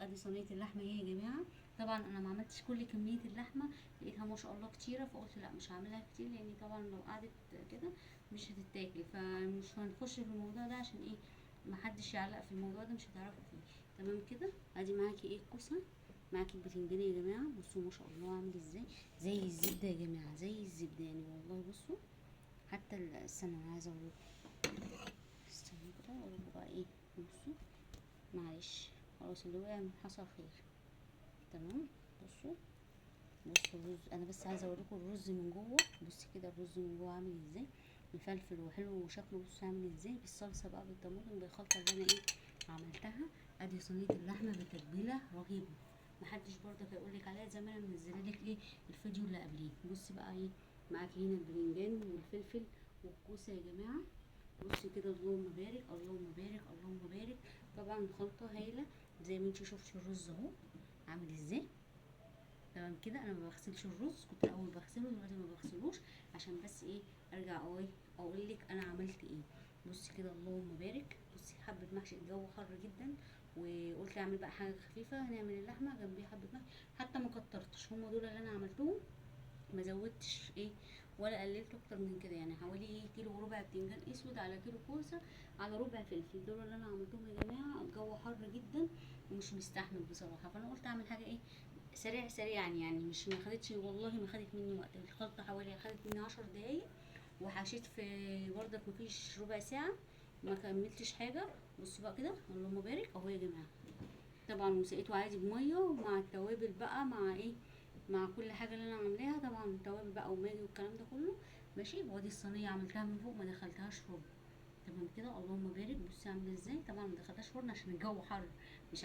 ادي صينيه اللحمه اهي يا جماعه. طبعا انا ما عملتش كل كميه اللحمه، لقيتها ما شاء الله كتيره، فقلت لا مش هعملها كتير، لان طبعا لو قعدت كده مش هتتاكل، فمش هنخش في الموضوع ده عشان ايه محدش يعلق في الموضوع ده، مش هتعرفوا فيه. تمام كده. ادي معاكي ايه الكوسه، معاكي البتنجان يا جماعه، بصوا ما شاء الله عامل ازاي، زي الزبده يا جماعه، زي الزبده يعني والله. بصوا حتى استنى انا عايزه اوريكم، استنى كده اوريكم بقى ايه. بصوا معلش خلاص، اللي وقع حصل خير. تمام. بصوا، بصوا الرز، انا بس عايزه اوريكم الرز من جوه. بصي كده الرز من جوه عامل ازاي، مفلفل وحلو وشكله بصوا عامل ازاي، بالصلصه بقى بالطماطم بالخلطه اللي انا ايه عملتها. ادي صينيه اللحمه بتتبيله رهيبه، محدش برضك هيقولك عليها زي ما انا منزلالك ايه الفيديو اللي قبليه. بصي بقى ايه، معاكي هنا البرنجان والفلفل والكوسه يا جماعه. بصي كده اللهم بارك اللهم بارك اللهم بارك. طبعا الخلطه هايله، زي ما انتي شفتي الرز اهو عامل ازاي. تمام كده. انا ما بغسلش الرز، كنت الاول بغسله دلوقتي ما بغسلوش، عشان بس ايه ارجع اقول لك انا عملت ايه. بصي كده اللهم بارك. بصي حبه محشي، الجو حر جدا، وقلت اعمل بقى حاجه خفيفه، هنعمل اللحمه جنبيها حبه محشي، حتى ما كترتش، هم دول اللي انا عملتهم، ما زودتش ايه ولا قللت اكتر من كده. يعني حوالي ايه كيلو وربع بتنجان اسود على كيلو كوسه على ربع فلفل، دول اللي انا عملتهم يا جماعه. الجو حر جدا ومش مستحمل بصراحه، فانا قلت اعمل حاجه ايه سريع سريعا، يعني مش ما خدتش والله ما خدت مني وقت. الخلطه حوالي خدت مني 10 دقايق، وحشيت في بردك مفيش ربع ساعه، ما كملتش حاجه. بصوا بقى كده اللهم بارك اهو يا جماعه. طبعا وسقيته عادي بميه، مع التوابل بقى، مع ايه مع كل حاجه اللي انا عاملاها، طبعا التوابل بقى وماجي والكلام ده كله ماشي. وادي الصينيه عملتها من فوق ما دخلتهاش فرن. تمام كده اللهم بارك. بصي عامله ازاي، طبعا ما دخلتهاش فرن عشان الجو حر، مش